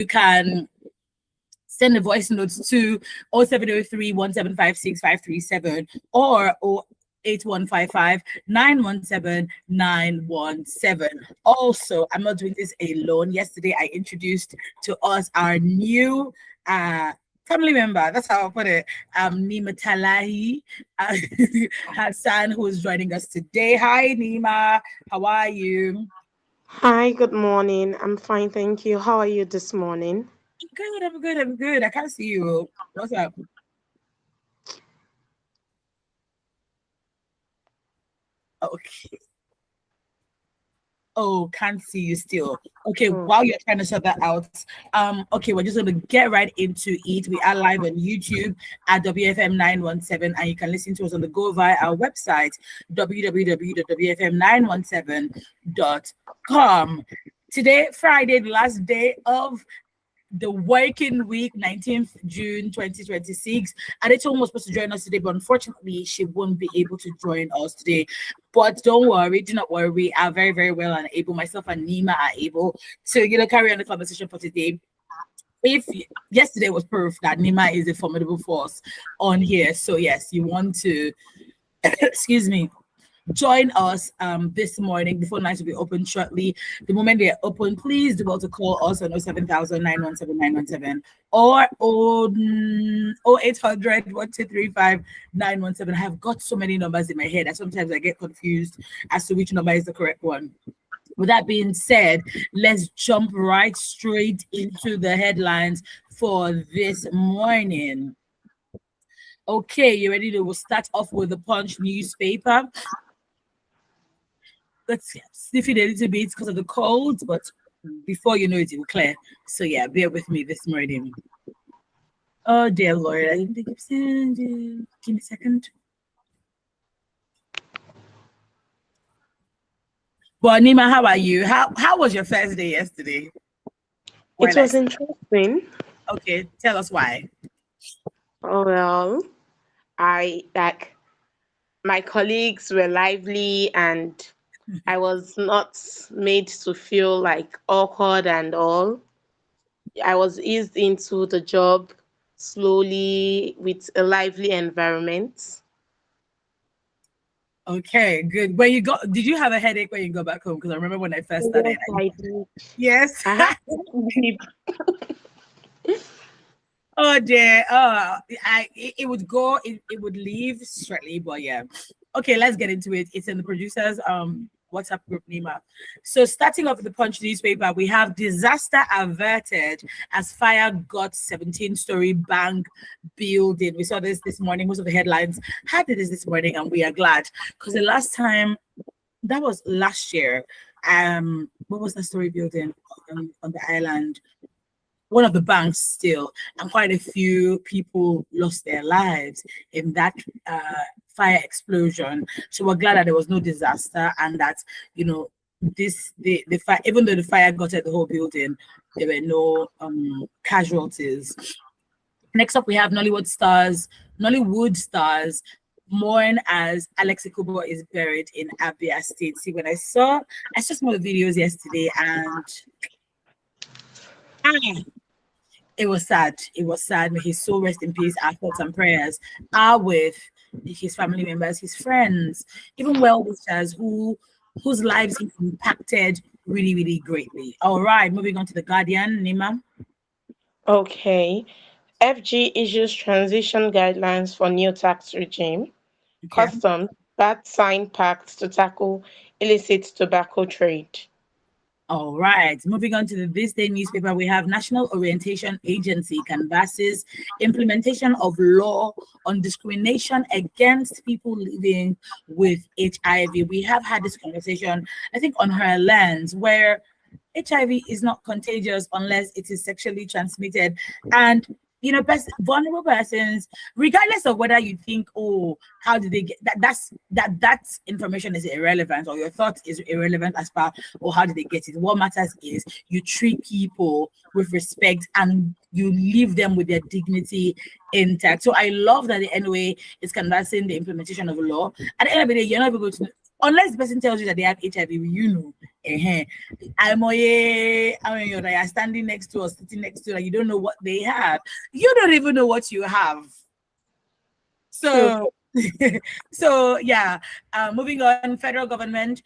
You can send the voice notes to 0703 1756 537 or 8155 917 917. Also, I'm not doing this alone. Yesterday, I introduced to us our new family member. That's how I put it. Nima Talahi, her son, who is joining us today. Hi, Nima. How are you? Hi, good morning. I'm fine, thank you. How are you this morning? Good. I'm good. I'm good. I can't see you. What's up? Okay. Oh, can't see you still. Okay, Oh, while you're trying to sort that out, okay, we're just gonna get right into it. We are live on YouTube at WFM 917, and you can listen to us on the go via our website, www.wfm917.com. Today, Friday, the last day of the working week, 19th June 2026. Adetone was supposed to join us today, but unfortunately, she won't be able to join us today. But don't worry, do not worry. We are very, very well and able. Myself and Nima are able to, carry on the conversation for today. If yesterday was proof that Nima is a formidable force on here. So yes, you want to excuse me, join us this morning before night will be open shortly. The moment they are open, please do well to call us on 07000 or 0800 1235 917. I have got so many numbers in my head that sometimes I get confused as to which number is the correct one. With that being said, let's jump right straight into the headlines for this morning. Okay, you ready to? We'll start off with the Punch newspaper. Let's sniff it a little bit because of the cold, but before you know it, it will clear. So yeah, bear with me this morning. Oh dear Lord, I didn't think of saying. Give me a second. But Nima, how are you? How was your first day yesterday? it was interesting. Okay, tell us why. Oh, well, I like my colleagues were lively and I was not made to feel like awkward and all. I was eased into the job slowly with a lively environment. Okay, good. When you got, did you have a headache when you go back home? Because I remember when I first started. Yes, I did. Yes. I had to sleep. Oh dear. It would go, it would leave shortly, but yeah. Okay, let's get into it. It's in the producers WhatsApp group, Nima. So starting off with the Punch newspaper, we have disaster averted as fire got 17-story bank building. We saw this morning. Most of the headlines had this morning, and we are glad because the last time that was last year. What was the story building on the island? One of the banks still, and quite a few people lost their lives in that fire explosion. So we're glad that there was no disaster and that the fire, even though the fire got at the whole building, there were no casualties. Next up, we have Nollywood stars mourn as Alex Ikubo is buried in Abia State. See, when I saw some of the videos yesterday, and it was sad. It was sad. May his soul rest in peace. Our thoughts and prayers are with his family members, his friends, even well wishers whose lives he impacted really, really greatly. All right, moving on to the Guardian, Nima. Okay. FG issues transition guidelines for new tax regime. Okay. Customs bat sign pact to tackle illicit tobacco trade. All right, moving on to This Day newspaper, we have National Orientation Agency canvasses implementation of law on discrimination against people living with HIV. We have had this conversation, I think, on her lens, where HIV is not contagious unless it is sexually transmitted. And vulnerable persons, regardless of whether you think, oh, how did they get that information is irrelevant, or your thought is irrelevant as far, or how did they get it. What matters is you treat people with respect and you leave them with their dignity intact. So I love that the NOA is canvassing the implementation of the law. At the end of the day, you're not even going to, unless the person tells you that they have HIV, I mean, you're standing next to or sitting next to, and you don't know what they have. You don't even know what you have. True. So, so yeah. Moving on, federal government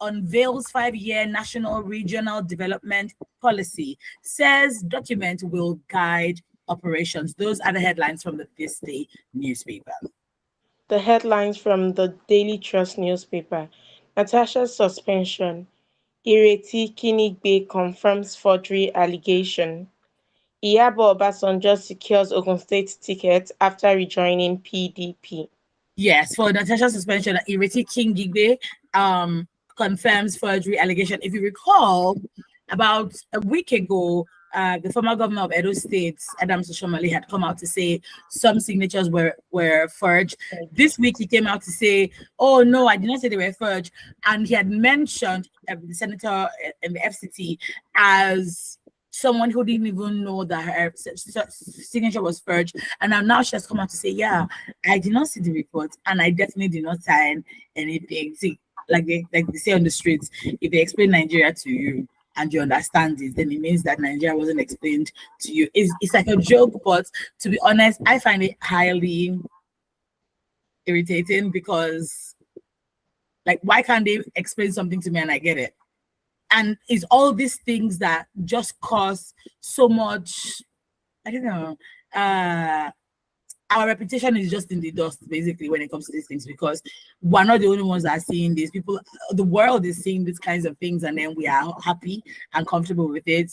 unveils 5-year national regional development policy. Says document will guide operations. Those are the headlines from the This Day newspaper. The headlines from the Daily Trust newspaper. Natasha's suspension. Ireti Kinigbe confirms forgery allegation. Iyabo Obasanjo secures Ogun State ticket after rejoining PDP. Yes, for Natasha's suspension, Ireti King Gigbe confirms forgery allegation. If you recall, about a week ago, the former governor of Edo State, Adams Oshomale, had come out to say some signatures were forged. This week, he came out to say, "Oh no, I did not say they were forged," and he had mentioned the senator in the FCT as someone who didn't even know that her signature was forged, and now she has come out to say, "Yeah, I did not see the report, and I definitely did not sign anything." See, like they say on the streets, if they explain Nigeria to you and you understand it, then it means that Nigeria wasn't explained to you. It's like a joke, but to be honest, I find it highly irritating because, like, why can't they explain something to me and I get it? And it's all these things that just cause so much, I don't know, our reputation is just in the dust, basically, when it comes to these things, because we're not the only ones that are seeing this. People, the world is seeing these kinds of things, and then we are happy and comfortable with it.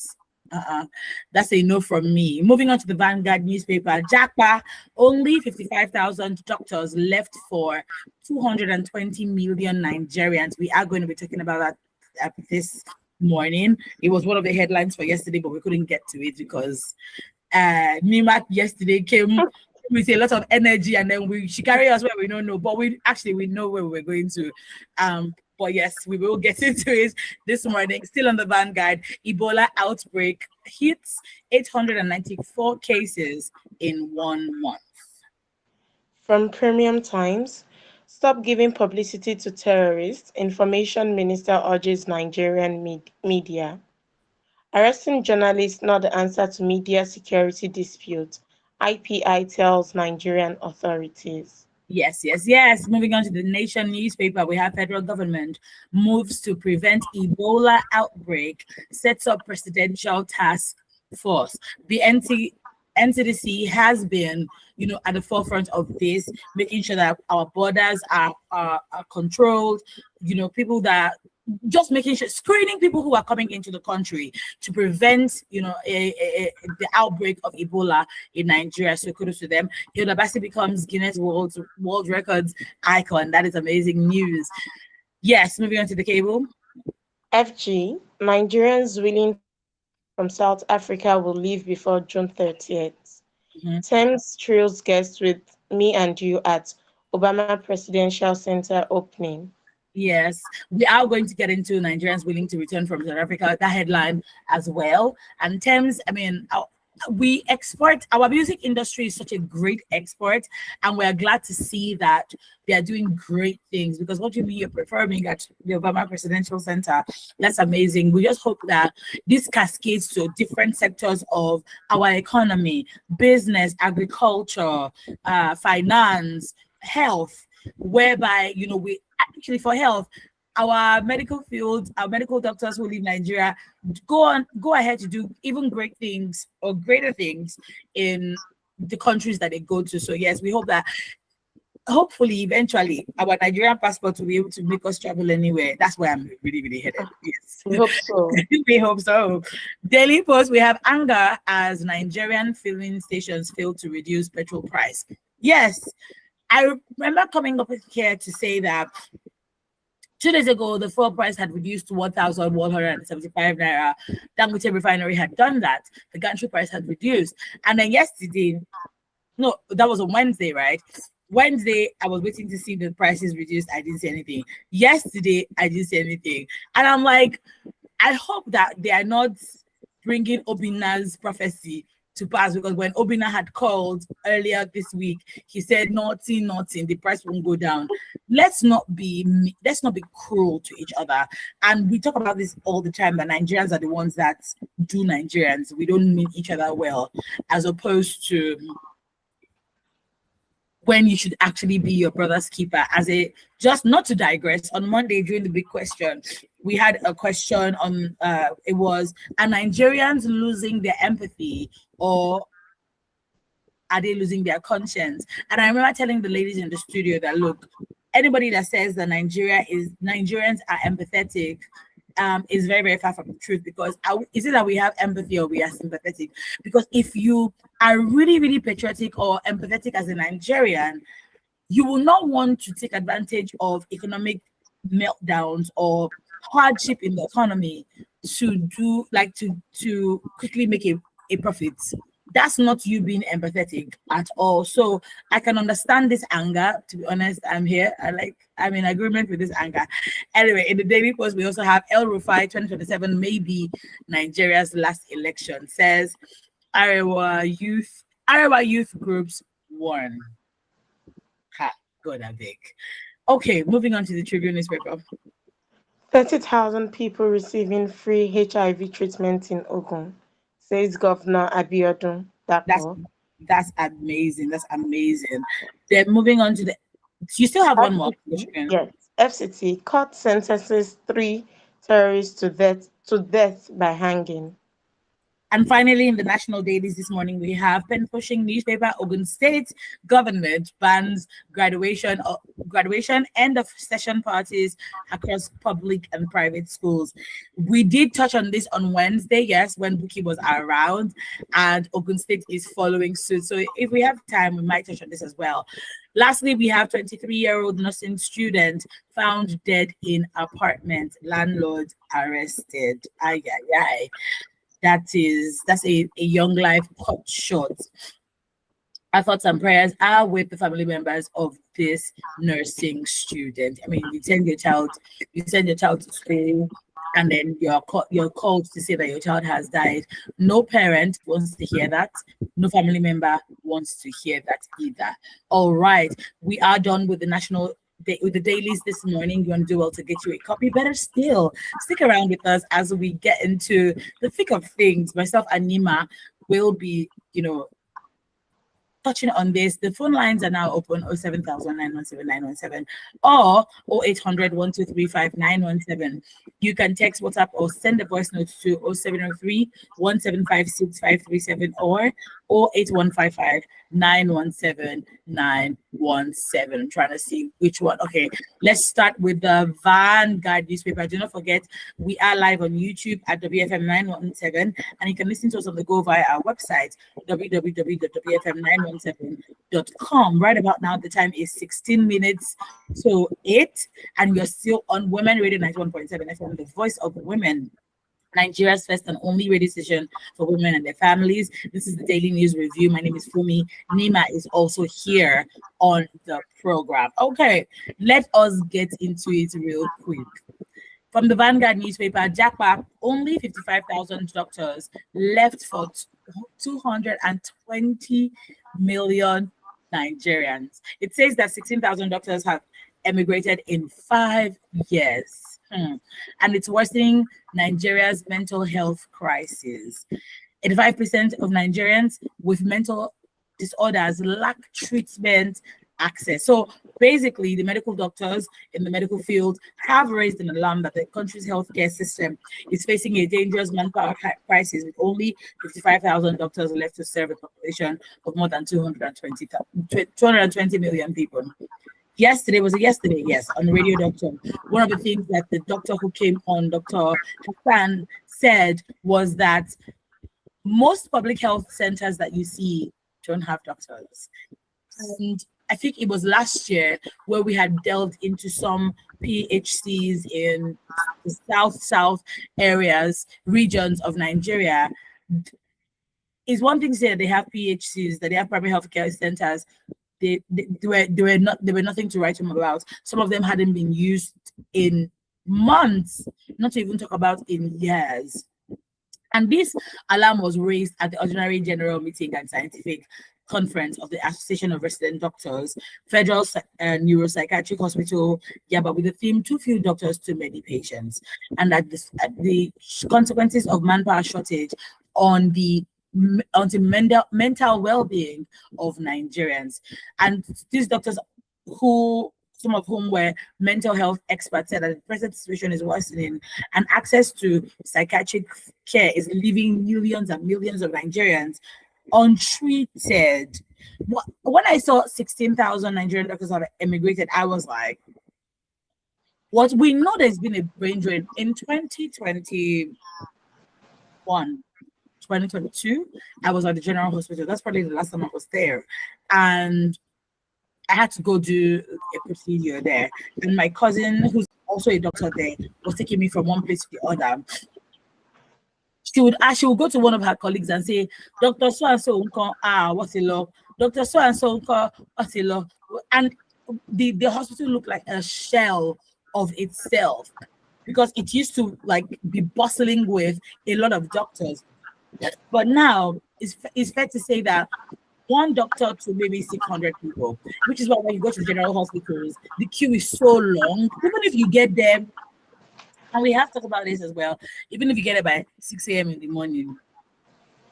That's a no from me. Moving on to the Vanguard newspaper, Japa, only 55,000 doctors left for 220 million Nigerians. We are going to be talking about that this morning. It was one of the headlines for yesterday, but we couldn't get to it because Nimat yesterday came with a lot of energy, and then she carried us where we don't know, but we know where we're going to. But yes, we will get into it this morning. Still on the Vanguard, Ebola outbreak hits 894 cases in 1 month. From Premium Times, stop giving publicity to terrorists. Information Minister urges Nigerian media. Arresting journalists not the answer to media security dispute. IPI tells Nigerian authorities. Yes, yes, yes. Moving on to the Nation newspaper, we have federal government moves to prevent Ebola outbreak, sets up presidential task force. The NCDC has been, at the forefront of this, making sure that our borders are controlled. People that just making sure screening people who are coming into the country to prevent, the outbreak of Ebola in Nigeria. So kudos to them. Hilda Bassi becomes Guinness World Records icon. That is amazing news. Yes, moving on to the cable. FG, Nigerians willing from South Africa will leave before June 30th. Thames thrills guests with Me and You at Obama Presidential Center opening. Yes, we are going to get into Nigerians willing to return from South Africa, that headline as well. And Thames, we export, our music industry is such a great export, and we're glad to see that they are doing great things, because what you're performing at the Obama Presidential Center, that's amazing. We just hope that this cascades to different sectors of our economy, business, agriculture, finance, health, whereby, we actually, for health, our medical field, our medical doctors who leave Nigeria go ahead to do even great things or greater things in the countries that they go to. So yes, we hope that hopefully eventually our Nigerian passport will be able to make us travel anywhere. That's where I'm really, really headed. Yes. We hope so. We hope so. Daily Post, we have anger as Nigerian filling stations fail to reduce petrol price. Yes, I remember coming up here to say that 2 days ago, the fuel price had reduced to 1,175 naira. Dangote Refinery had done that. The gantry price had reduced. And then yesterday, no, that was on Wednesday, right? Wednesday, I was waiting to see the prices reduced. I didn't see anything. Yesterday, I didn't see anything. And I'm like, I hope that they are not bringing Obina's prophecy to pass, because when Obina had called earlier this week, he said nothing, the price won't go down. Let's not be cruel to each other. And we talk about this all the time, that Nigerians are the ones that do Nigerians. We don't mean each other well, as opposed to when you should actually be your brother's keeper. Just not to digress, on Monday during the big question, we had a question on it was, are Nigerians losing their empathy, or are they losing their conscience? And I remember telling the ladies in the studio that, look, anybody that says that Nigerians are empathetic is very, very far from the truth, because is it that we have empathy or we are sympathetic? Because if you are really, really patriotic or empathetic as a Nigerian, you will not want to take advantage of economic meltdowns or hardship in the economy to quickly make a profit. That's not you being empathetic at all. So I can understand this anger. To be honest, I'm in agreement with this anger. Anyway, in the Daily Post, we also have El Rufai 2027 may be Nigeria's last election, says Arewa youth groups warn. God, I beg. Okay, moving on to the Tribune newspaper. 30,000 people receiving free HIV treatment in Ogun, says Governor Abiodun Dapo. That's amazing. Then moving on to you still have one more? Yes. FCT court sentences 3 terrorists to death by hanging. And finally, in the national dailies this morning, we have pen pushing newspaper. Ogun State government bans graduation end of session parties across public and private schools. We did touch on this on Wednesday, yes, when Buki was around, and Ogun State is following suit. So if we have time, we might touch on this as well. Lastly, we have 23-year-old nursing student found dead in apartment. Landlord arrested. Ay, ay, ay. That's a young life cut short. Our thoughts and prayers are with the family members of this nursing student. I mean, you send your child to school, and then you're called to say that your child has died. No parent wants to hear that. No family member wants to hear that either. All right, we are done with with the dailies this morning. You want to do well to get you a copy. Better still, stick around with us as we get into the thick of things. Myself and Nima will be, touching on this. The phone lines are now open: 07000 or 0800 1235 917. You can text, WhatsApp, or send a voice note to 0703 1756537 or 08155 917 917. I'm trying to see which one. Okay, let's start with the Vanguard newspaper. Do not forget, we are live on YouTube at WFM 917, and you can listen to us on the go via our website, www.wfm917.com. Right about now, the time is 16 minutes to 8, and you're still on Women Radio 91.7 FM, the voice of women, Nigeria's first and only radio station for women and their families. This is the Daily News Review. My name is Fumi. Nima is also here on the program. Okay, let us get into it real quick. From the Vanguard newspaper, Japa, only 55,000 doctors left for 220 million Nigerians. It says that 16,000 doctors have emigrated in 5 years. And it's worsening Nigeria's mental health crisis. 85% of Nigerians with mental disorders lack treatment access. So basically, the medical doctors in the medical field have raised an alarm that the country's healthcare system is facing a dangerous manpower crisis, with only 55,000 doctors left to serve a population of more than 220 million people. Yesterday, yes, on Radio Doctor. One of the things that the doctor who came on, Dr. Hassan, said was that most public health centers that you see don't have doctors. And I think it was last year where we had delved into some PHCs in the south regions of Nigeria. It's one thing to say that they have PHCs, that they have primary health care centers. They were nothing to write home about. Some of them hadn't been used in months, not to even talk about in years. And this alarm was raised at the ordinary general meeting and scientific conference of the Association of Resident Doctors, Federal Neuropsychiatric Hospital, Japa, with the theme "Too few doctors, too many patients," and at the consequences of manpower shortage on the mental well-being of Nigerians. And these doctors, who some of whom were mental health experts, said that the present situation is worsening and access to psychiatric care is leaving millions and millions of Nigerians untreated. When I saw 16,000 Nigerian doctors have emigrated, I was like, what we know, there's been a brain drain in 2021. 2022, I was at the General Hospital. That's probably the last time I was there. And I had to go do a procedure there. And my cousin, who's also a doctor there, was taking me from one place to the other. She would go to one of her colleagues and say, Dr. So and so, what's a law? Dr. So and so, what's a law? And the hospital looked like a shell of itself, because it used to like be bustling with a lot of doctors. But now it's fair to say that one doctor to maybe 600 people, which is why when you go to general hospitals, the queue is so long. Even if you get there, and we have talked about this as well, even if you get there by 6 a.m. in the morning,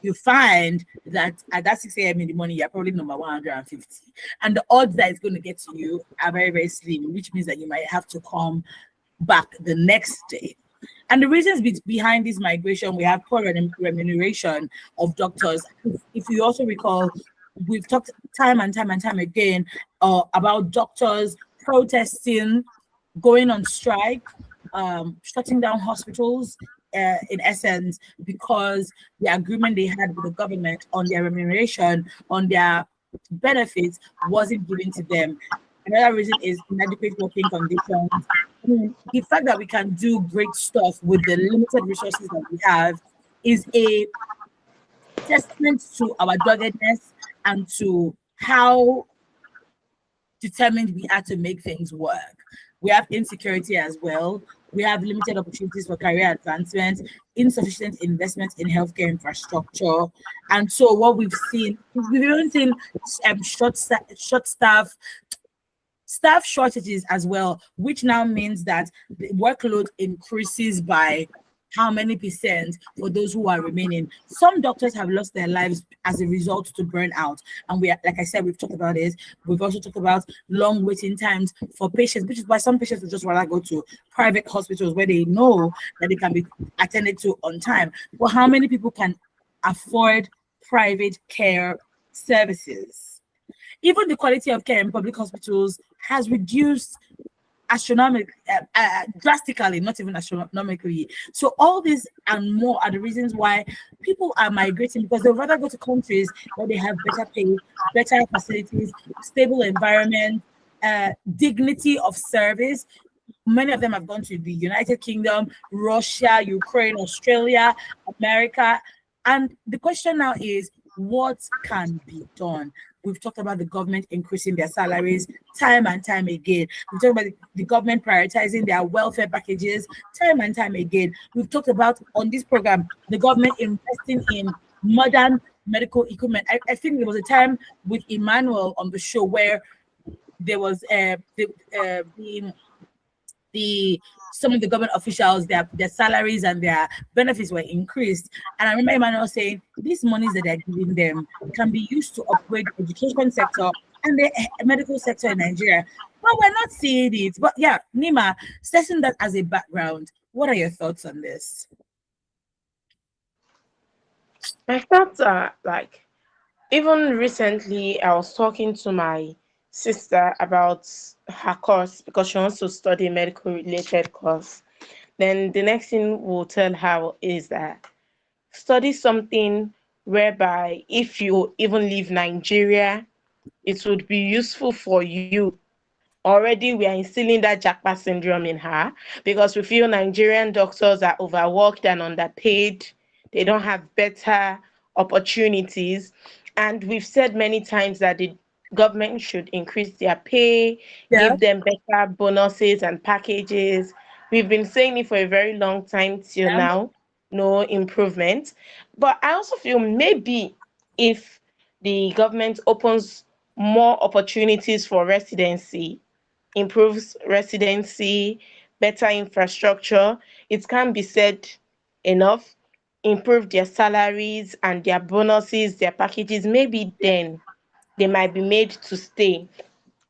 you find that at that 6 a.m. in the morning, you're probably number 150. And the odds that it's going to get to you are very, very slim, which means that you might have to come back the next day. And the reasons behind this migration, we have poor remuneration of doctors. If you also recall, we've talked time and time again about doctors protesting, going on strike, shutting down hospitals, in essence, because the agreement they had with the government on their remuneration, on their benefits, wasn't given to them. Another reason is inadequate working conditions. The fact that we can do great stuff with the limited resources that we have is a testament to our doggedness and to how determined we are to make things work. We have insecurity as well. We have limited opportunities for career advancement, insufficient investment in healthcare infrastructure. And so what we've even seen short staff shortages as well, which now means that the workload increases by how many percent for those who are remaining. Some doctors have lost their lives as a result to burnout. And we are, like I said, we've talked about this. We've also talked about long waiting times for patients, which is why some patients would just rather go to private hospitals where they know that they can be attended to on time. But how many people can afford private care services? Even the quality of care in public hospitals has reduced drastically, not even astronomically. So all these and more are the reasons why people are migrating, because they'd rather go to countries where they have better pay, better facilities, stable environment, dignity of service. Many of them have gone to the United Kingdom, Russia, Ukraine, Australia, America. And the question now is, what can be done? We've talked about the government increasing their salaries time and time again. We've talked about the government prioritizing their welfare packages time and time again. We've talked about, on this program, the government investing in modern medical equipment. I think there was a time with Emmanuel on the show where there was some of the government officials, their salaries and their benefits were increased. And I remember Emmanuel saying, these monies that they're giving them can be used to upgrade the education sector and the medical sector in Nigeria. But we're not seeing it. But yeah, Nima, setting that as a background, what are your thoughts on this? My thoughts are like, even recently, I was talking to my sister about her course because she wants to study medical related course. Then the next thing we'll tell her is that study something whereby if you even leave Nigeria, it would be useful for you. Already we are instilling that Japa syndrome in her because we feel Nigerian doctors are overworked and underpaid. They don't have better opportunities. And we've said many times that the government should increase their pay, Yeah. give them better bonuses and packages. We've been saying it for a very long time till Yeah. now. no improvement. But I also feel maybe if the government opens more opportunities for residency, improves residency, better infrastructure, it can be said enough, improve their salaries and their bonuses, their packages, maybe then they might be made to stay.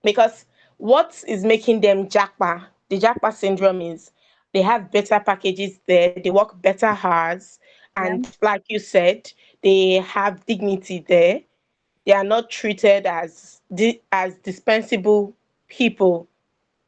Because what is making them Japa, the Japa syndrome is they have better packages there, they work better hours, Yeah. and like you said, they have dignity there. They are not treated as as dispensable people.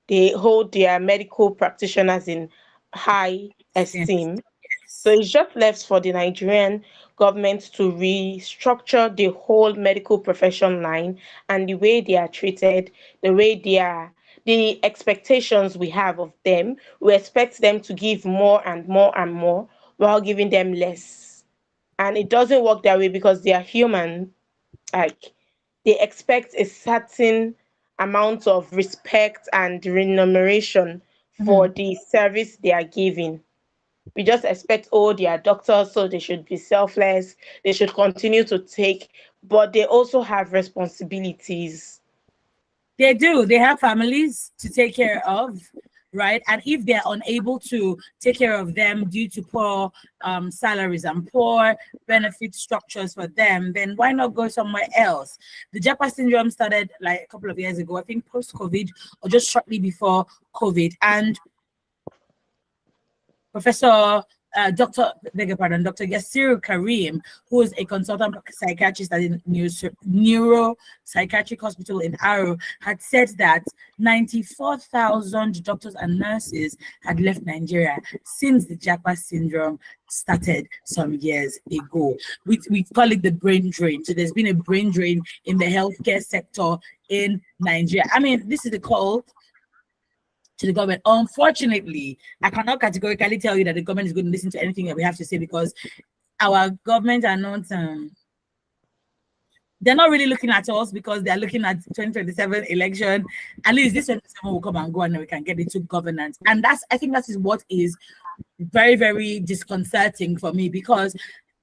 They hold their medical practitioners in high Yes. esteem. So it's just left for the Nigerian government to restructure the whole medical profession line and the way they are treated, the way they are, the expectations we have of them. We expect them to give more and more and more while giving them less. And it doesn't work that way because they are human. Like they expect a certain amount of respect and remuneration for Mhm. the service they are giving. We just expect, oh, they are doctors, so they should be selfless, they should continue to take, but they also have responsibilities. They do. They have families to take care of, right? And if they're unable to take care of them due to poor salaries and poor benefit structures for them, then why not go somewhere else? The Japa syndrome started like a couple of years ago, I think post COVID or just shortly before COVID. And Professor Dr. Beg your pardon, Dr. Yassir Karim, who is a consultant psychiatrist at the Neuropsychiatric Hospital in Aro, had said that 94,000 doctors and nurses had left Nigeria since the Japa syndrome started some years ago. We call it the brain drain. So there's been a brain drain in the healthcare sector in Nigeria. I mean, this is the call to the government. Unfortunately, I cannot categorically tell you that the government is going to listen to anything that we have to say because our government are not they're not really looking at us because they're looking at 2027 election. At least this 2027 will come and go and then we can get into governance. And that's I think that is what is very, very disconcerting for me because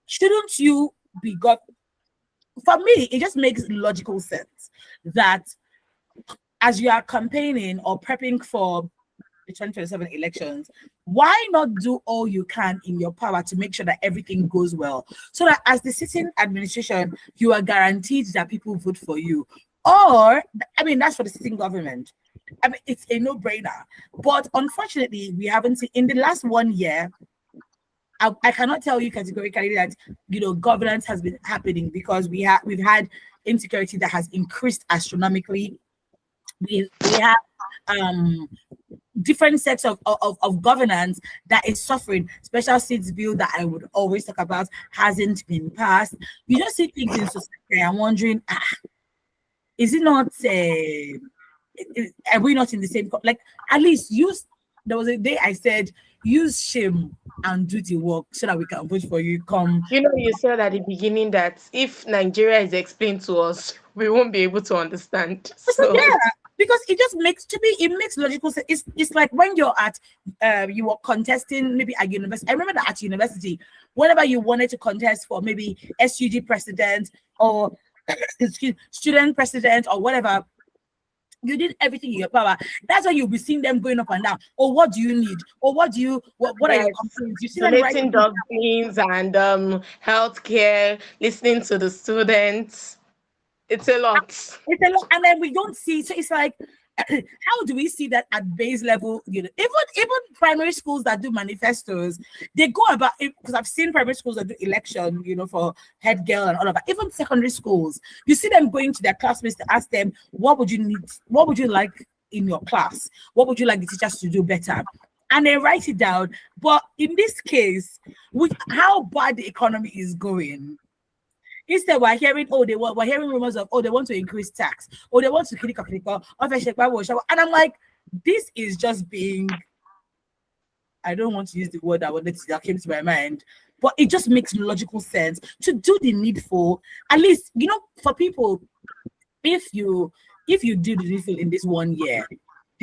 shouldn't you be got for me, it just makes logical sense that as you are campaigning or prepping for the 2027 elections, why not do all you can in your power to make sure that everything goes well? So that as the sitting administration, you are guaranteed that people vote for you. Or, I mean, that's for the sitting government. I mean, it's a no-brainer. But unfortunately, we haven't seen in the last 1 year. I cannot tell you categorically that governance has been happening because we've had insecurity that has increased astronomically. We have um different sets of governance that is suffering. Special seats bill that I would always talk about hasn't been passed. You just see things in society. I'm wondering, is it not? Are we not in the same? Like at least use. There was a day I said use shame and do the work so that we can vote for you. Come You know, you said at the beginning that if Nigeria is explained to us, we won't be able to understand. so So, yeah, because it just makes to me it makes logical sense. It's like when you're at you were contesting maybe at university. I remember that at university, whenever you wanted to contest for maybe SUG president or student president or whatever, you did everything in your power. That's why you'll be seeing them going up and down. Or what do you need? Or what are your yes, complaints? You see them donating writing. dustbins and healthcare, listening to the students. It's a lot. It's a lot, and then we don't see. So it's like, how do we see that at base level? Even primary schools that do manifestos, they go about it because I've seen primary schools that do election, for head girl and all of that. Even secondary schools, you see them going to their classmates to ask them, what would you need? What would you like in your class? What would you like the teachers to do better? And they write it down. But in this case, with how bad the economy is going, instead, we're hearing, we're hearing rumors of, they want to increase tax, or they want to kill it, and I'm like, this is just being. I don't want to use the word that came to my mind, but it just makes logical sense to do the needful. At least, for people, if you do the needful in this 1 year,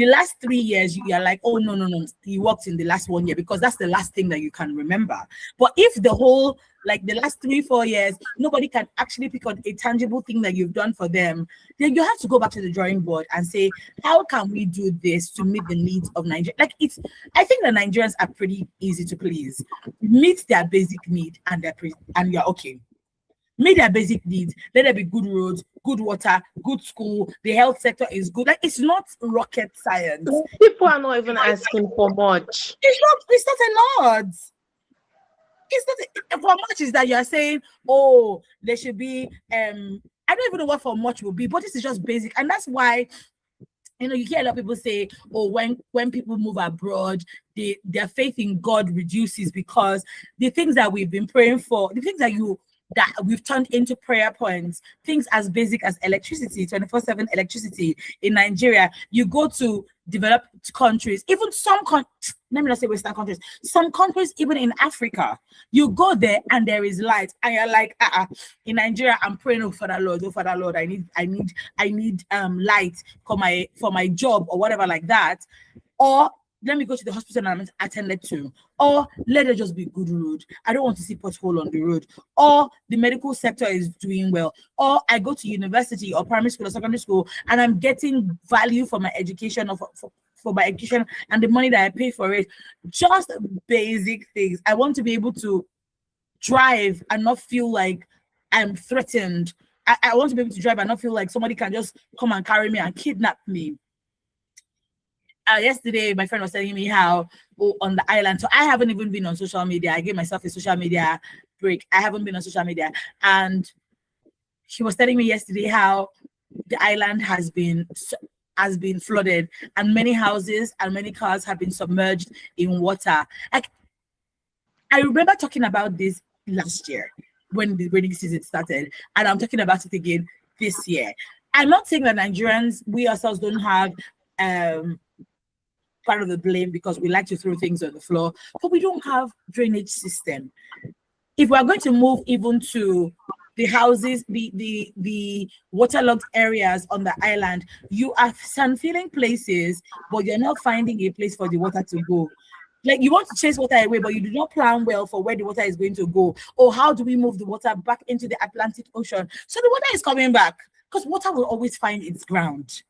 The last 3 years, you are like, oh no, no, no, he worked in the last 1 year because that's the last thing that you can remember. But if the whole, like the last 3-4 years, nobody can actually pick on a tangible thing that you've done for them, then you have to go back to the drawing board and say, how can we do this to meet the needs of Nigeria? Like I think the Nigerians are pretty easy to please. Meet their basic need and and you're okay. Meet their basic needs. Let there be good roads, good water, good school. The health sector is good. Like it's not rocket science. People are not even asking for much. It's not a lot. It's not for much is that you are saying, oh, there should be I don't even know what for much will be, but this is just basic. And that's why you hear a lot of people say, oh, when people move abroad, their faith in God reduces because the things that we've been praying for, the things that we've turned into prayer points, things as basic as electricity, 24/7 electricity in Nigeria. You go to developed countries, even let me not say Western countries, some countries, even in Africa, you go there and there is light, and you're like, in Nigeria, I'm praying, oh Father Lord, I need light for my job or whatever like that, or let me go to the hospital and I'm attended to, or let it just be good road. I don't want to see pothole on the road, or the medical sector is doing well, or I go to university or primary school or secondary school and I'm getting value for my education or for my education and the money that I pay for it. Just basic things. I want to be able to drive and not feel like I'm threatened. I want to be able to drive and not feel like somebody can just come and carry me and kidnap me. Yesterday, my friend was telling me how on the island. So I haven't even been on social media. I gave myself a social media break. I haven't been on social media. And she was telling me yesterday how the island has been flooded and many houses and many cars have been submerged in water. Like, I remember talking about this last year when the rainy season started, and I'm talking about it again this year. I'm not saying that Nigerians, we ourselves don't have part of the blame because we like to throw things on the floor, but we don't have drainage system. If we're going to move even to the houses, the waterlogged areas on the island, you are sun-filling places, but you're not finding a place for the water to go. Like, you want to chase water away, but you do not plan well for where the water is going to go. Or how do we move the water back into the Atlantic Ocean? So the water is coming back because water will always find its ground.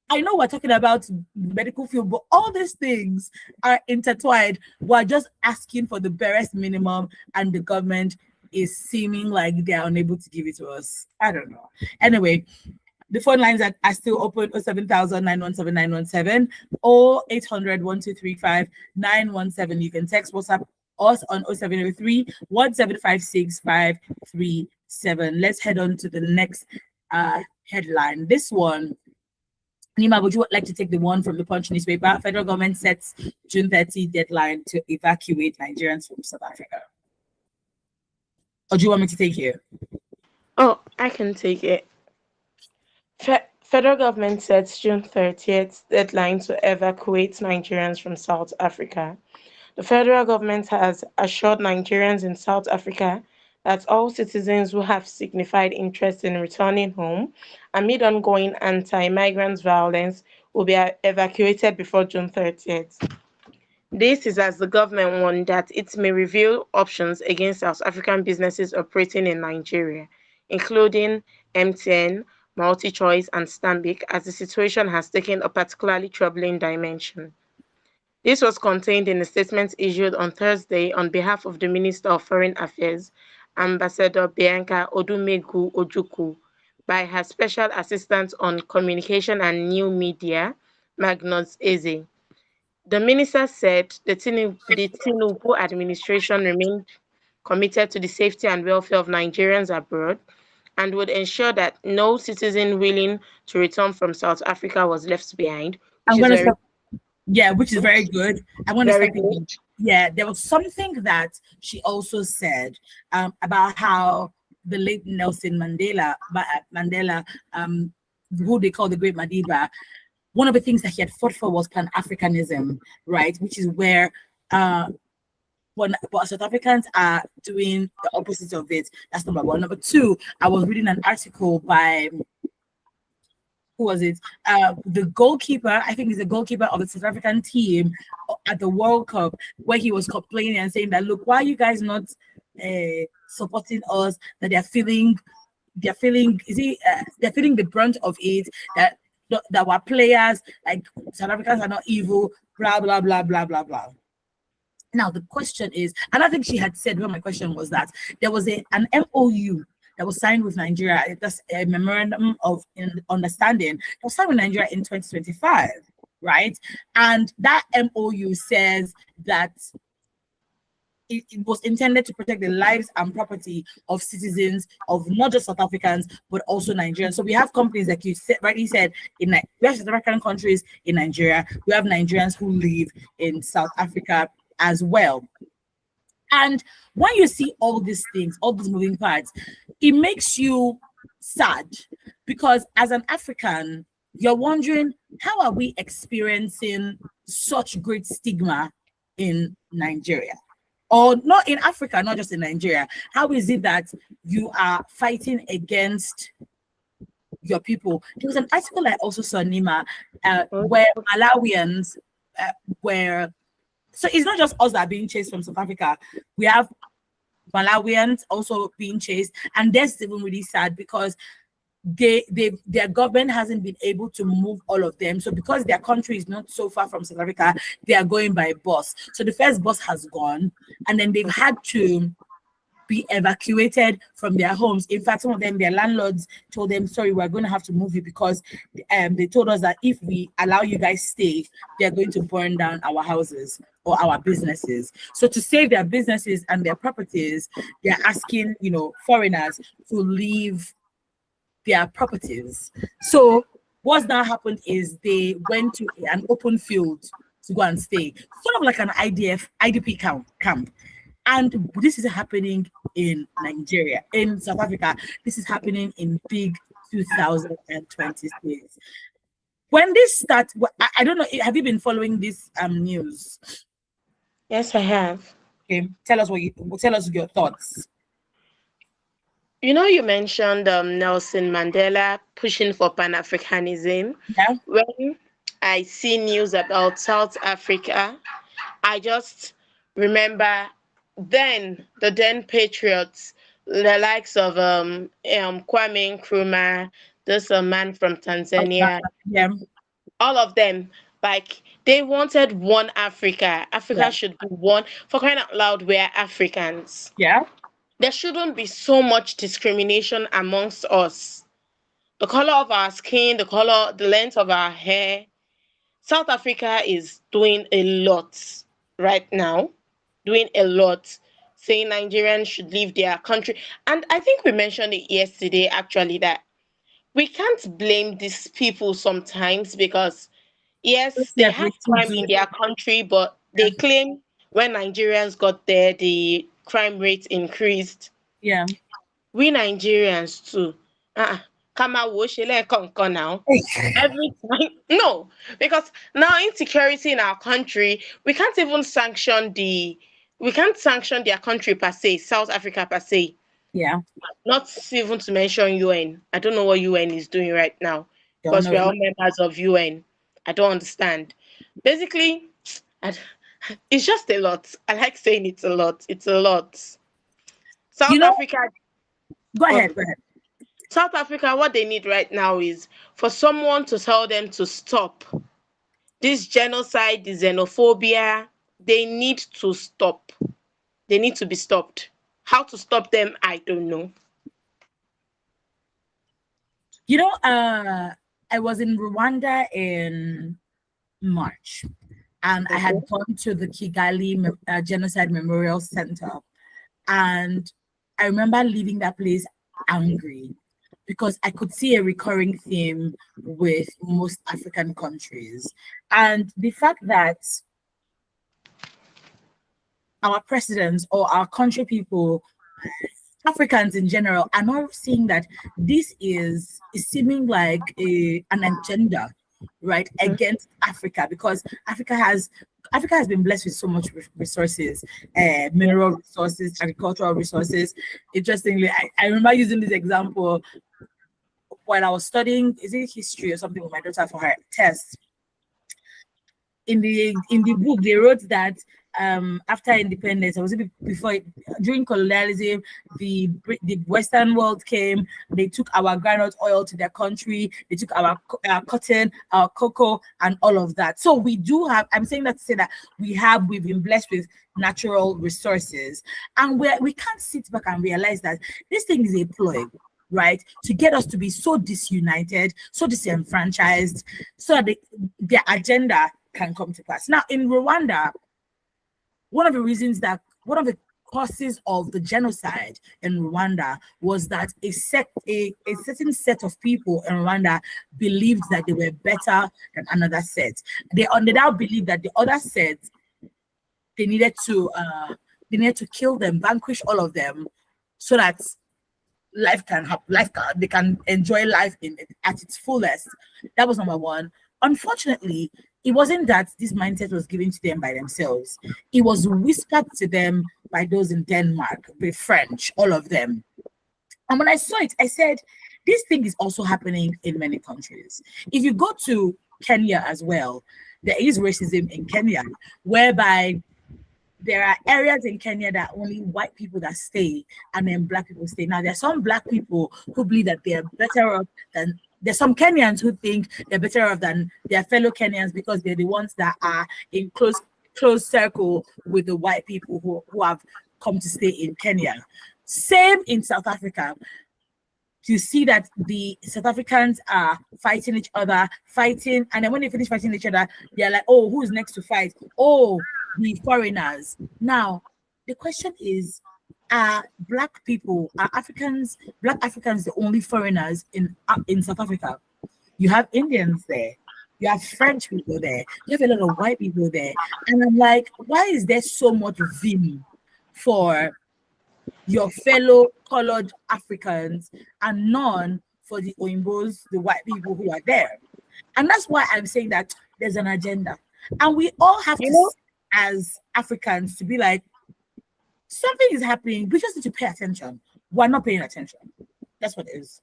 I know we're talking about medical field, but all these things are intertwined. We're just asking for the barest minimum, and the government is seeming like they are unable to give it to us. I don't know. Anyway, the phone lines are still open: 07000 917 917 or 800 1235 917. You can text WhatsApp us on 0703 1756 537. Let's head on to the next headline. This one, Nima, would you like to take the one from the Punch newspaper? Federal government sets June 30 deadline to evacuate Nigerians from South Africa. Or do you want me to take it? Oh, I can take it. Federal government sets June 30th deadline to evacuate Nigerians from South Africa. The federal government has assured Nigerians in South Africa that all citizens who have signified interest in returning home amid ongoing anti-migrant violence will be evacuated before June 30th. This is as the government warned that it may review options against South African businesses operating in Nigeria, including MTN, MultiChoice, and Stanbic, as the situation has taken a particularly troubling dimension. This was contained in a statement issued on Thursday on behalf of the Minister of Foreign Affairs, Ambassador Bianca Odumegu Ojukwu, by her Special Assistant on Communication and New Media, Magnus Eze. The minister said the Tinubu administration remained committed to the safety and welfare of Nigerians abroad and would ensure that no citizen willing to return from South Africa was left behind. Which is very good. I want to start thinking. Yeah, there was something that she also said about how the late Nelson Mandela, who they call the Great Madiba, one of the things that he had fought for was Pan-Africanism, right? Which is where when South Africans are doing the opposite of it. That's number one. Number two, I was reading an article by who was it? The goalkeeper, I think he's the goalkeeper of the South African team at the World Cup, where he was complaining and saying that, look, why are you guys not supporting us? That they're feeling they're feeling the brunt of it, that our players, like South Africans, are not evil, blah blah blah blah blah blah. Now the question is, and I think she had said, well, my question was that there was an MOU that was signed with Nigeria. That's a memorandum of understanding that was signed with Nigeria in 2025, right? And that MOU says that it was intended to protect the lives and property of citizens of not just South Africans, but also Nigerians. So we have companies, like you rightly said, we have South African countries in Nigeria. We have Nigerians who live in South Africa as well. And when you see all these things, all these moving parts, it makes you sad, because as an African, you're wondering, how are we experiencing such great stigma in Nigeria? Or not in Africa, not just in Nigeria. How is it that you are fighting against your people? There was an article I also saw, Nima, where Malawians were. So it's not just us that are being chased from South Africa. We have Malawians also being chased, and that's even really sad, because their government hasn't been able to move all of them. So because their country is not so far from South Africa, they are going by bus. So the first bus has gone, and then they've had to be evacuated from their homes. In fact, some of them, their landlords told them, sorry, we're going to have to move you, because they told us that if we allow you guys stay, they're going to burn down our houses or our businesses. So to save their businesses and their properties, they're asking, foreigners to leave their properties. So what's now happened is they went to an open field to go and stay, sort of like an IDP camp. And this is happening in Nigeria, in South Africa. This is happening in big 2026. When this starts, I don't know, have you been following this news? Yes, I have. Okay, tell us your thoughts. You mentioned Nelson Mandela pushing for Pan-Africanism. Yeah. When I see news about South Africa, I just remember the then patriots, the likes of Kwame Nkrumah, this man from Tanzania, Yeah. all of them, like, they wanted one Africa. Africa should be one. For crying out loud, we're Africans. Yeah. There shouldn't be so much discrimination amongst us. The color of our skin, the length of our hair. South Africa is doing a lot right now, saying Nigerians should leave their country. And I think we mentioned it yesterday, actually, that we can't blame these people sometimes, because, yes, they have crime in their country, but they claim when Nigerians got there, the crime rate increased. Yeah. We Nigerians too. Come on now. Every time. No, because now insecurity in our country, we can't sanction their country per se, South Africa per se. Yeah. Not even to mention UN. I don't know what UN is doing right now, because we are all members of UN. I don't understand. Basically, it's just a lot. I like saying it's a lot. It's a lot. South Africa. Go ahead. South Africa, what they need right now is for someone to tell them to stop this genocide, this xenophobia. They need to stop. They need to be stopped. How to stop them, I don't know. I was in Rwanda in March, and I had gone to the Kigali Genocide Memorial Center, and I remember leaving that place angry, because I could see a recurring theme with most African countries. And the fact that our presidents or our country people, Africans in general, are not seeing that this is seeming like an agenda, right, against Africa, because Africa has been blessed with so much resources, mineral resources, agricultural resources. Interestingly, I remember using this example. while I was studying, is it history or something with my daughter for her test, in the book they wrote that after independence, or was it before, during colonialism, the Western world came. They took our granite oil to their country. They took our cotton, our cocoa, and all of that. So we do have. I'm saying that to say that we've been blessed with natural resources, and we can't sit back and realize that this thing is a ploy, right, to get us to be so disunited, so disenfranchised, so that their agenda can come to pass. Now, in Rwanda, one of the causes of the genocide in Rwanda was that a certain set of people in Rwanda believed that they were better than another set. They now believe that the other set, they needed to kill them, vanquish all of them, so that they can enjoy life at its fullest. That was number one. Unfortunately, it wasn't that this mindset was given to them by themselves. It was whispered to them by those in Denmark, the French, all of them. And when I saw it, I said, this thing is also happening in many countries. If you go to Kenya as well, there is racism in Kenya, whereby there are areas in Kenya that only white people that stay, and then black people stay. Now, there are some black people who believe that they're better off than. There's some Kenyans who think they're better off than their fellow Kenyans because they're the ones that are in close circle with the white people who have come to stay in Kenya. Same in South Africa. You see that the South Africans are fighting each other, and then when they finish fighting each other, they're like, oh, who's next to fight? Oh, the foreigners. Now, the question is, are black Africans the only foreigners in South Africa? You have Indians there, you have French people there, you have a lot of white people there. And I'm like, why is there so much vim for your fellow colored Africans and none for the Oimbos, the white people who are there? And that's why I'm saying that there's an agenda. And we all have to, as Africans, to be like, something is happening. We just need to pay attention. We're not paying attention. That's what it is.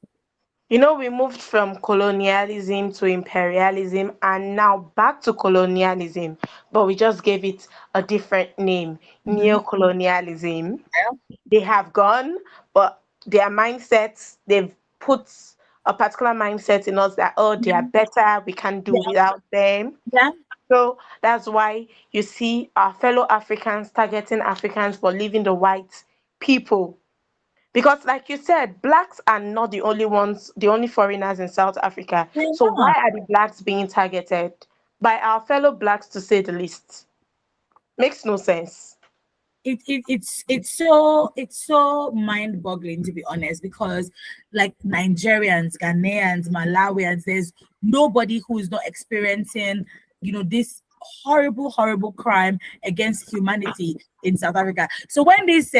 We moved from colonialism to imperialism and now back to colonialism, but we just gave it a different name, neocolonialism. Yeah. They have gone, but their mindsets, they've put a particular mindset in us that, oh, they are better, we can't do without them. Yeah. So that's why you see our fellow Africans targeting Africans but leaving the white people. Because, like you said, blacks are not the only foreigners in South Africa. So why are the blacks being targeted by our fellow blacks, to say the least? Makes no sense. It's so mind-boggling, to be honest, because like Nigerians, Ghanaians, Malawians, there's nobody who is not experiencing, this horrible crime against humanity in South Africa. So when this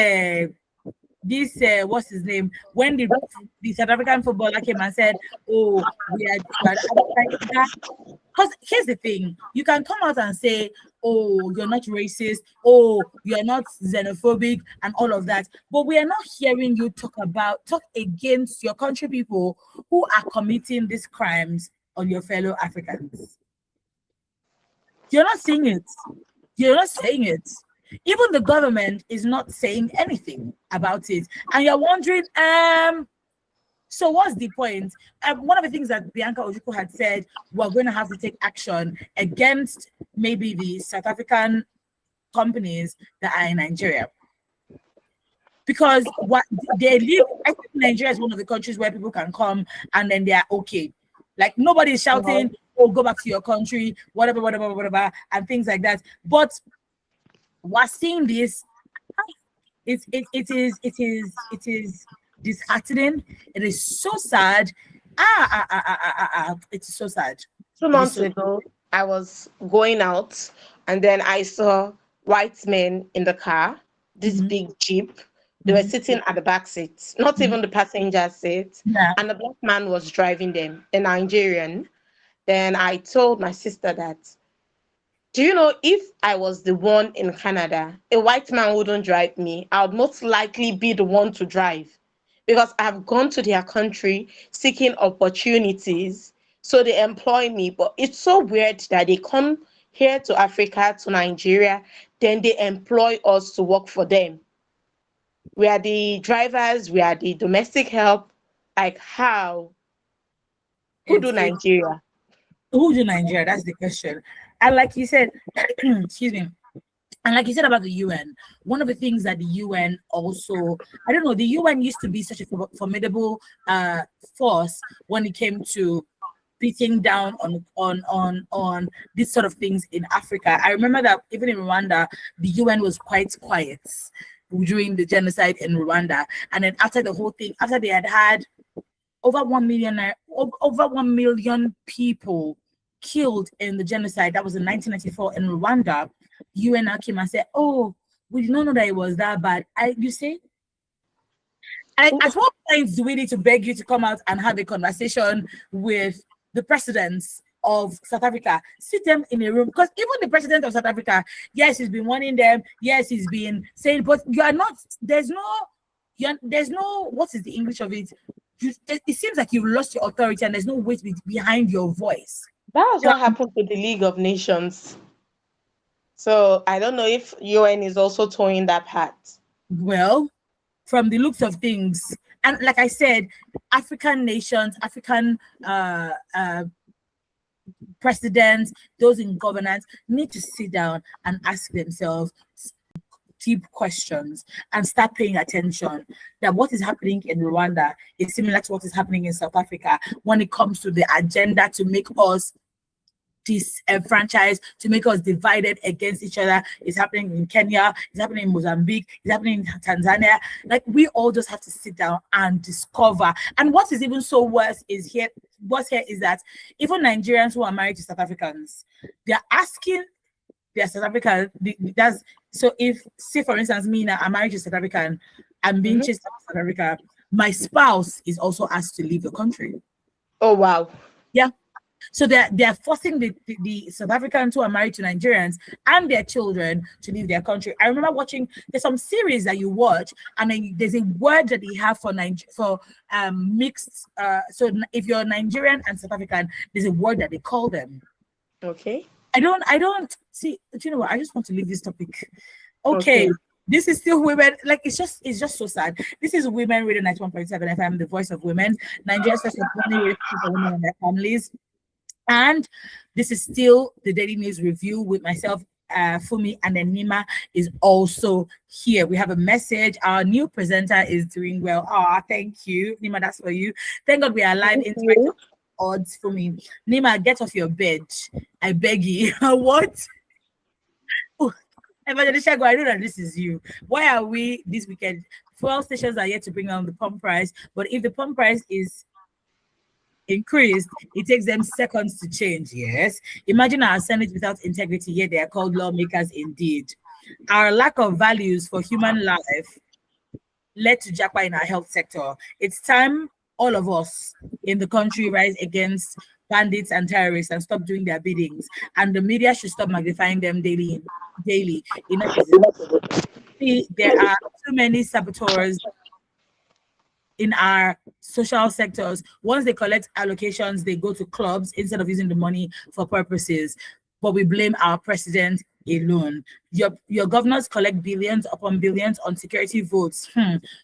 what's his name, when the South African footballer came and said, oh, we are because here's the thing, you can come out and say, oh, you're not racist, oh, you're not xenophobic and all of that, but we are not hearing you talk against your country people who are committing these crimes on your fellow Africans. You're not seeing it. You're not saying it. Even the government is not saying anything about it. And you're wondering, so what's the point? One of the things that Bianca Ojukwu had said, we're going to have to take action against maybe the South African companies that are in Nigeria. Because what they live, I think Nigeria is one of the countries where people can come and then they are okay. Like nobody is shouting, oh, go back to your country, whatever, and things like that. But we're seeing this. It is disheartening. It is so sad. It's so sad. 2 months ago, I was going out and then I saw white men in the car, this big Jeep. They were sitting at the back seat, not even the passenger seat. Yeah. And the black man was driving them, a Nigerian. Then I told my sister that, do you know, if I was the one in Canada, a white man wouldn't drive me. I would most likely be the one to drive because I've gone to their country seeking opportunities. So they employ me. But it's so weird that they come here to Africa, to Nigeria, then they employ us to work for them. We are the drivers, we are the domestic help. Like how? Who do It's Nigeria? who do Nigeria? That's the question. And like you said, excuse me. And like you said about the UN, one of the things that the UN also, I don't know, the UN used to be such a formidable force when it came to beating down on these sort of things in Africa. I remember that even in Rwanda, the UN was quite quiet during the genocide in Rwanda. And then after the whole thing, after they had over 1 million people killed in the genocide, that was in 1994 in Rwanda, UN now came and said, "Oh, we did not know that it was that bad." You say, at what point do we need to beg you to come out and have a conversation with the presidents of South Africa? Sit them in a room, because even the president of South Africa, yes, he's been warning them, yes, he's been saying, but you are not. There's no. What is the English of it? It seems like you've lost your authority, and there's no weight behind your voice. That's what happened to the League of Nations. So I don't know if UN is also towing that part. Well, from the looks of things, and like I said, African nations, African presidents, those in governance need to sit down and ask themselves deep questions and start paying attention that what is happening in Rwanda is similar to what is happening in South Africa when it comes to the agenda to make us disenfranchised, to make us divided against each other. It's happening in Kenya, it's happening in Mozambique, it's happening in Tanzania. Like, we all just have to sit down and discover. And what is even so worse is what's here is that even Nigerians who are married to South Africans, they're asking their South African, that's so if, say for instance, me now, I'm married to South African, I'm being chased out of South Africa, my spouse is also asked to leave the country. Oh wow. Yeah. So they're forcing the South Africans who are married to Nigerians and their children to leave their country. I remember watching, there's some series that you watch, and then there's a word that they have for mixed. So if you're Nigerian and South African, there's a word that they call them. Okay. I don't see. Do you know what? I just want to leave this topic. Okay. This is still women. Like, it's just so sad. This is Women Radio 91.7 FM, the voice of women. Nigeria's first women for women and their families. And this is still the Daily News Review with myself, Fumi, and then Nima is also here. We have a message. Our new presenter is doing well. Thank you, Nima. That's for you. Thank God we are live in spite of odds. Fumi, Nima, get off your bed. I beg you. What? Evangelist Shago, I know that this is you. Why are we this weekend? 12 stations are yet to bring down the pump price, but if the pump price is increased, it takes them seconds to change. Yes. Imagine our Senate without integrity, yet they are called lawmakers indeed. Our lack of values for human life led to Japa in our health sector. It's time all of us in the country rise against bandits and terrorists and stop doing their biddings. And the media should stop magnifying them daily. Enough is enough. See, there are too many saboteurs in our social sectors. Once they collect allocations, they go to clubs instead of using the money for purposes. But we blame our president alone. Your governors collect billions upon billions on security votes.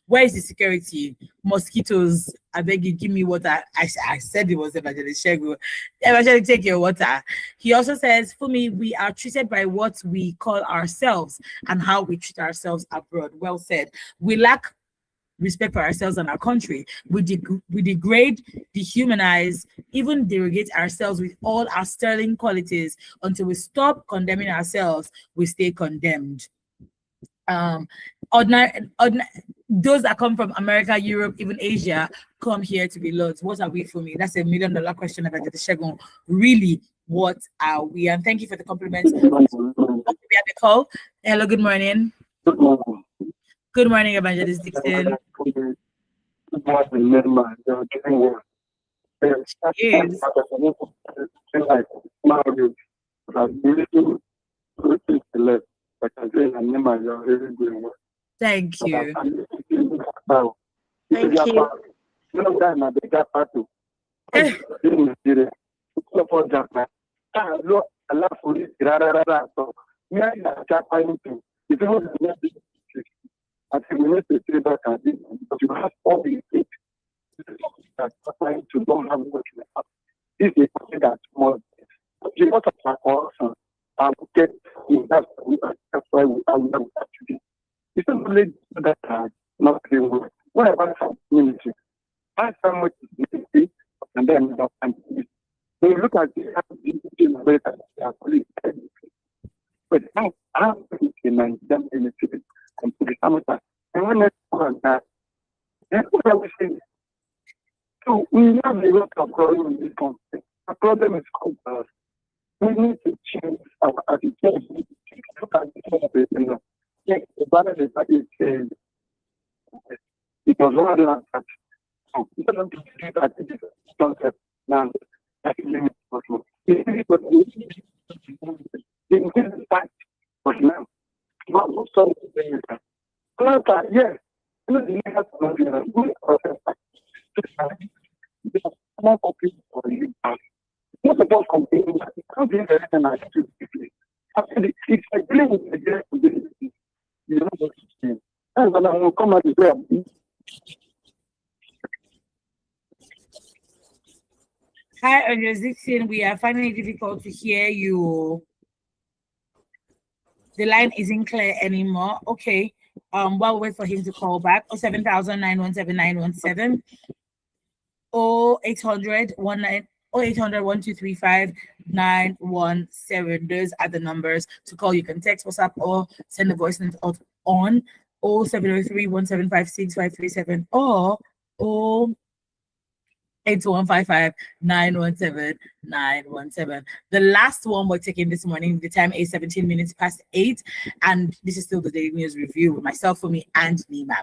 Where is the security? Mosquitoes. I beg you, give me water. I said it was Evangelist Shego. Evangelist, take your water. He also says, for me, we are treated by what we call ourselves and how we treat ourselves abroad. Well said. We lack respect for ourselves and our country. We degrade, dehumanize, even derogate ourselves with all our sterling qualities. Until we stop condemning ourselves, we stay condemned. Those that come from America, Europe, even Asia, come here to be loads. What are we for me? That's $1 million question about the Shagun. Really, what are we? And thank you for the compliments. We have a call. Hello, good morning. Good morning. Good morning, Evangelist Dixon. Good morning, Yes. Thank you. Thank you. You know that now the Japa too. Eh, In Nigeria. So for Japa. Look, Allah for it. So we are Japa into. If you want to make this, I think we need to say that because you have all the things that trying to don't have much. This is something that's more. Because of our corruption, get that's why we are where we are today. It's not only that not doing well. What about our community? That's how much is and then when you look at the in America, they are fully educated. But now, I'm in them in the city and to the summertime. And when they talk that, that's what I was saying. So we have a lot of problem in this country. The problem is called we need to change our attitude. Look at the you check the balance is it was 130. So we don't do that in this concept now. That's limit possible. They increase the fact, but now, not so yes, you know, the has to be a good process. More people for you. Most of us complaining that it can't be anything I do quickly. Actually, it's like dealing with the direct ability. You know what to say. And when I will come out as well. Hi, Dixon. We are finding it difficult to hear you. The line isn't clear anymore. Okay. While we wait for him to call back. 070917917. 0800 1235 917. Those are the numbers to call. You can text, WhatsApp, or send a voice note on 0703 1756537 or 8155 917 917. The last one we're taking this morning, the time is 17 minutes past 8, and this is still the daily news review with myself, Fumi, and Nima.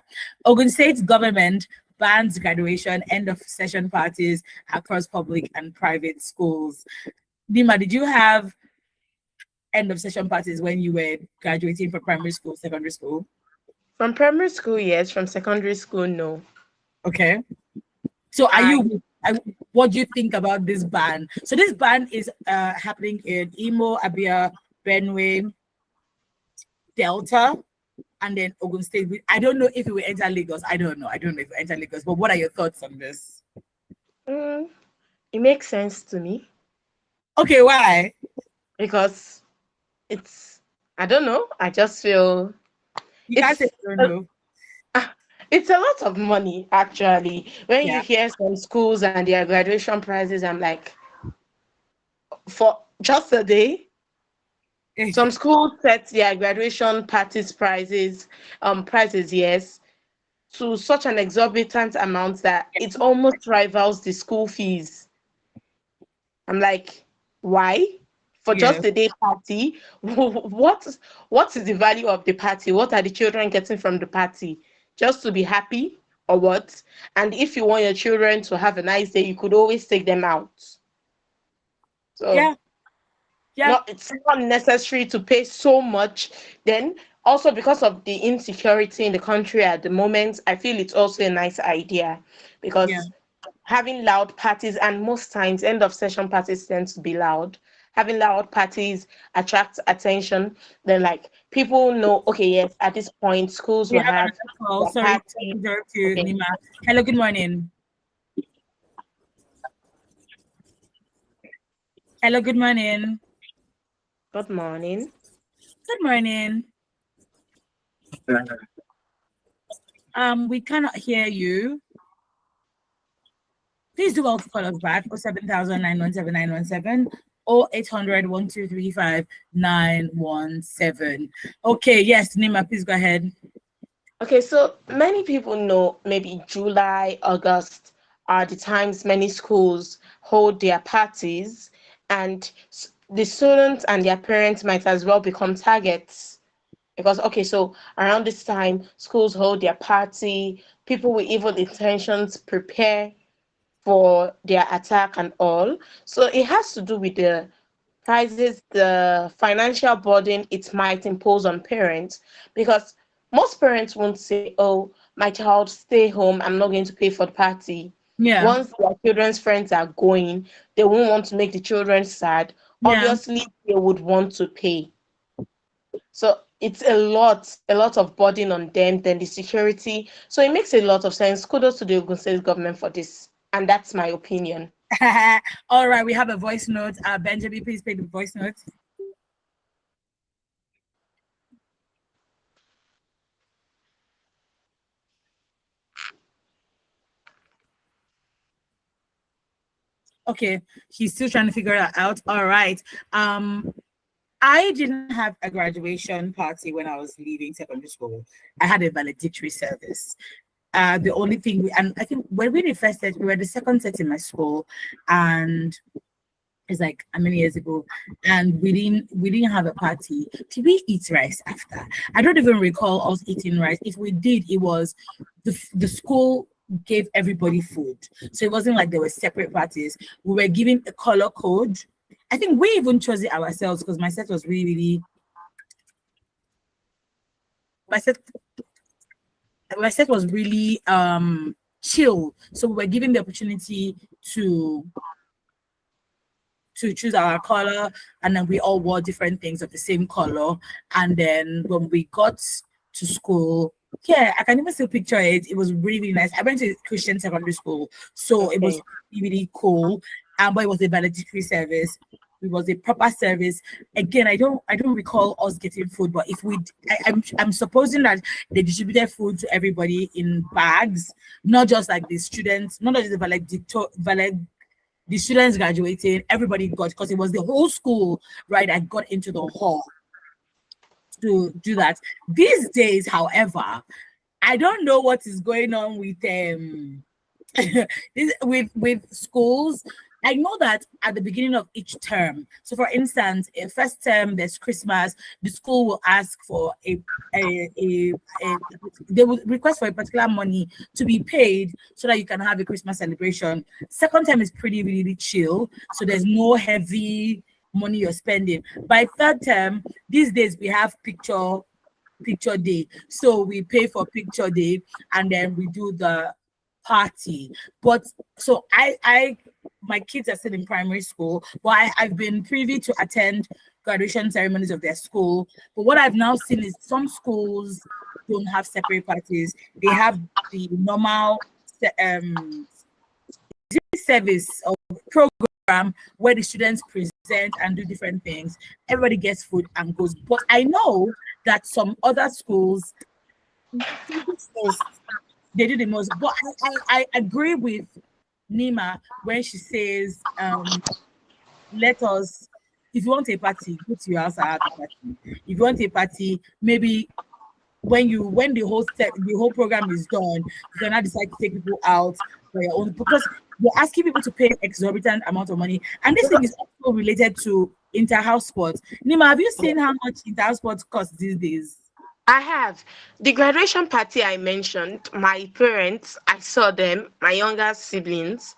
Ogun State government bans graduation end of session parties across public and private schools. Nima, did you have end of session parties when you were graduating from primary school, secondary school? From primary school, yes. From secondary school, no. Okay. So what do you think about this ban? So this ban is happening in Imo, Abia, Benue, Delta, and then Ogun State. I don't know if it will enter Lagos. I don't know if it will enter Lagos. But what are your thoughts on this? It makes sense to me. Okay, why? Because I don't know. I just feel You can't say you don't know. It's a lot of money, actually. When you Yeah. hear some schools and their graduation prizes, I'm like, for just a day. Some schools set their graduation parties prices, yes, to such an exorbitant amount that it almost rivals the school fees. I'm like, why? For Yeah. just a day party, what is the value of the party? What are the children getting from the party? Just to be happy or what? And if you want your children to have a nice day, you could always take them out. So Yeah. it's not necessary to pay so much. Then also because of the insecurity in the country at the moment, I feel it's also a nice idea because Yeah. having loud parties, and most times end of session parties tend to be loud. Having loud parties attracts attention. Then like people know, okay, yes, at this point schools We will have have another call. their Sorry to party. interrupt you, Okay. Nima. Hello, good morning. Hello, good morning. Good morning. Good morning. We cannot hear you. Please do well to call us back 0700917 or 800 1235 917. Okay, yes, Nima, please go ahead. Okay, so many people know maybe July, August are the times many schools hold their parties, and the students and their parents might as well become targets. Because, okay, so around this time, schools hold their party, people with evil intentions prepare for their attack and all. So it has to do with the prices, the financial burden it might impose on parents, because most parents won't say, oh, my child stay home, I'm not going to pay for the party. Yeah. Once their children's friends are going, they won't want to make the children sad. Yeah. Obviously, they would want to pay. So it's a lot of burden on them, then the security. So it makes a lot of sense. Kudos to the Ogun State government for this. And that's my opinion. All right, we have a voice note. Benjamin, please play the voice note. Okay, he's still trying to figure it out. All right. I didn't have a graduation party when I was leaving secondary school. I had a valedictory service. The only thing, and I think when we did first set, we were the second set in my school, and it's like how many years ago, and we didn't have a party. Did we eat rice after? I don't even recall us eating rice. If we did, it was the school gave everybody food, so it wasn't like there were separate parties. We were given a color code. I think we even chose it ourselves because my set was really my set my set was really chill. So we were given the opportunity to choose our color, and then we all wore different things of the same color. And then when we got to school, yeah, I can even still picture it. It was really, really nice. I went to Christian secondary school, so it was really, really cool. But it was a valedictory service. It was a proper service. Again, I don't recall us getting food, but if I'm supposing that they distributed food to everybody in bags, not just like the students, not just the students graduating, everybody got, because it was the whole school, right? I got into the hall to do that. These days, however, I don't know what is going on with with schools. I know that at the beginning of each term, so for instance, in first term, there's Christmas, the school will ask for they will request for a particular money to be paid so that you can have a Christmas celebration. Second term is pretty, really chill, so there's no heavy money you're spending. By third term, these days we have picture day, so we pay for picture day and then we do the party. But so I my kids are still in primary school, but I've been privy to attend graduation ceremonies of their school. But what I've now seen is some schools don't have separate parties. They have the normal service or program where the students present and do different things. Everybody gets food and goes. But I know that some other schools they do the most. But I agree with Nima when she says, let us, if you want a party, go to your house and have a party. If you want a party, maybe when the whole program is done, you can now decide to take people out for your own, because you're asking people to pay exorbitant amount of money. And this thing is also related to inter-house sports. Nima, have you seen how much inter-house sports cost these days? I have. The graduation party I mentioned, my parents, I saw them, my younger siblings,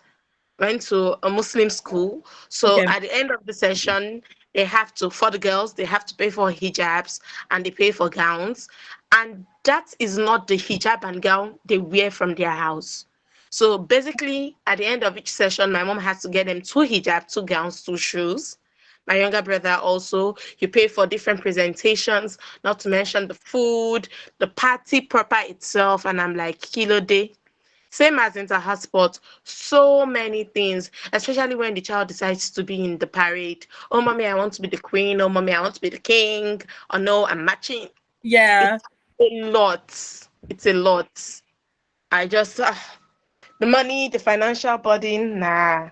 went to a Muslim school. So Okay. at the end of the session, they have to, for the girls, they have to pay for hijabs and they pay for gowns. And that is not the hijab and gown they wear from their house. So basically, at the end of each session, my mom has to get them 2 hijab, 2 gowns, 2 shoes. My younger brother also, you pay for different presentations, not to mention the food, the party proper itself. And I'm like, kilo day. Same as inter-house, so many things, especially when the child decides to be in the parade. Oh, mommy, I want to be the queen. Oh, mommy, I want to be the king. Oh, no, I'm matching. Yeah. It's a lot. It's a lot. I just, the money, the financial burden, nah.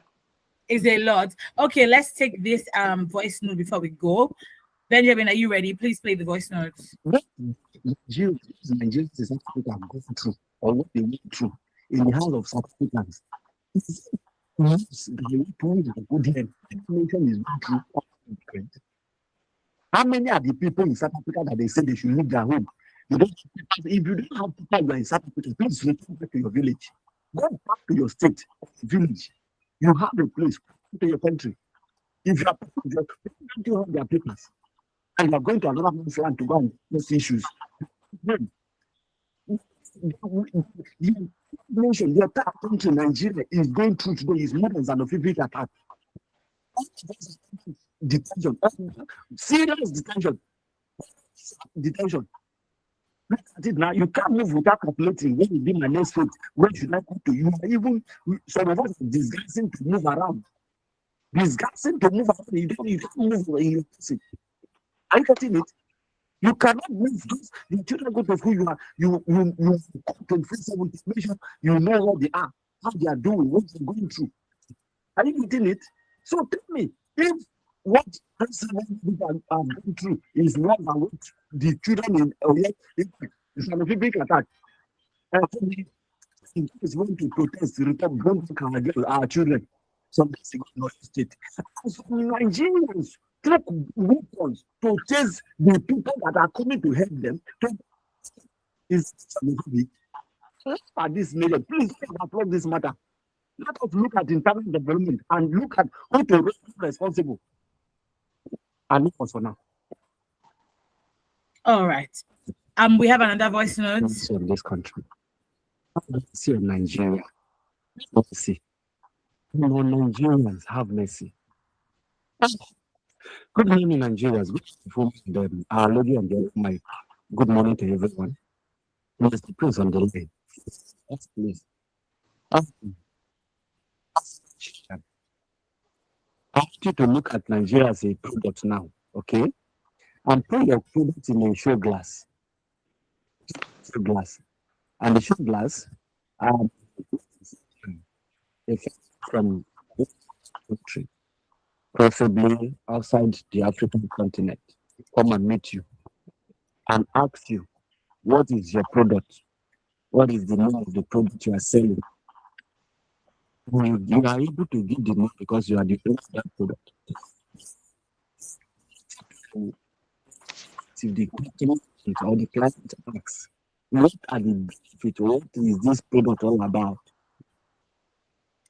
Is a lot. Okay, let's take this voice note before we go. Benjamin, are you ready? Please play the voice note. What Nigerians in South Africa have gone through, or what they went through in the hands of South Africans. How many are the people in South Africa that they say they should leave their home? If you don't have people you are in South Africa, please return back to your village. Go back to your state, village. You have a place, go to your country. If you are you have their papers, and you are going to another man's land to go and face issues, The nation, the entire country, Nigeria, is going through today is more than a physical attack. Detention, serious detention. Look at it now. You can't move without calculating when will be my next foot. When should I go to you? Even some of us are disguising to move around. Disguising to move around. You can't move in your person. Are you getting it? You cannot move because the children go to school. You 24/7 information. You know what they are, how they are doing, what they're going through. Are you getting it? So tell me, if what people are going through is more than what the children in it's an Olympic attack. Is going to protest, return, don't our children. Some days ago in North State. Nigerians take weapons to chase the people that are coming to help them. Is at this nation, please applaud this matter. Let us look at internal development and look at who to be responsible. And look for now. All right. We have another voice note. In this country. Let's see Nigeria. Let's see. No, Nigerians have mercy. Good morning, Nigerians. Our lady and the my good morning to everyone. Mr. Prince on the line. Yes, please. I want you to look at Nigeria as a product now, okay? And put your product in a show glass. And the show glass from this country, preferably outside the African continent, come and meet you and ask you, what is your product? What is the name of the product you are selling? You are able to give the name because you are the owner of that product. If the customer or the client asks, what are the benefits? What is this product all about?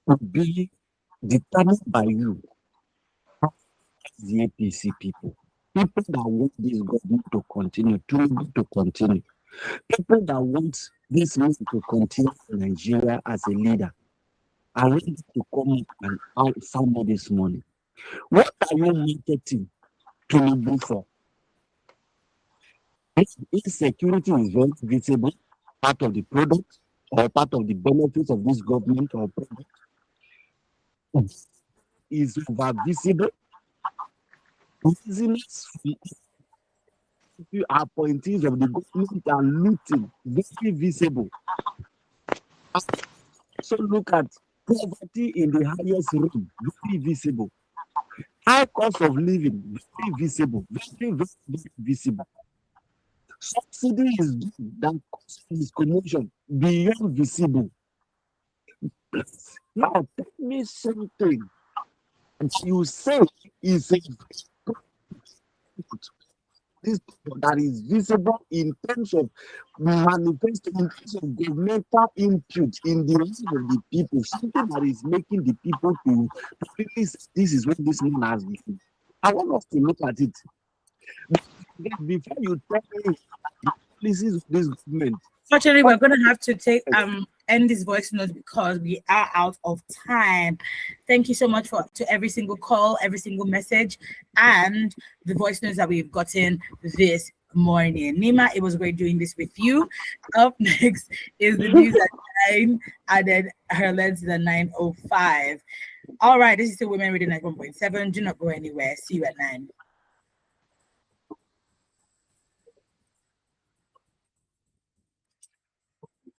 To be determined by you, the APC people that want this government to continue, people that want this man to continue in Nigeria as a leader, are ready to come up and out somewhere this morning. What are you marketing to do for? Insecurity is very visible, part of the product or part of the benefits of this government or product is over visible. Business appointees of the government are looting, very visible. So look at poverty in the highest room, very visible. High cost of living, very visible, very visible. Subsidy is that cost is commotion beyond visible. Now tell me something. And you say is a this that is visible in terms of manifesting, in terms of governmental input in the lives of the people, something that is making the people to really say, this is what this man has been. I want us to look at it. Before you tell me the policies of this government. Fortunately, we're going to have to take end this voice note because we are out of time. Thank you so much to every single call, every single message, and the voice notes that we've gotten this morning. Nima, it was great doing this with you. Up next is the news at 9, and then her lens is at 9:05. All right, this is the Women Reading 91.7. Do not go anywhere. See you at 9.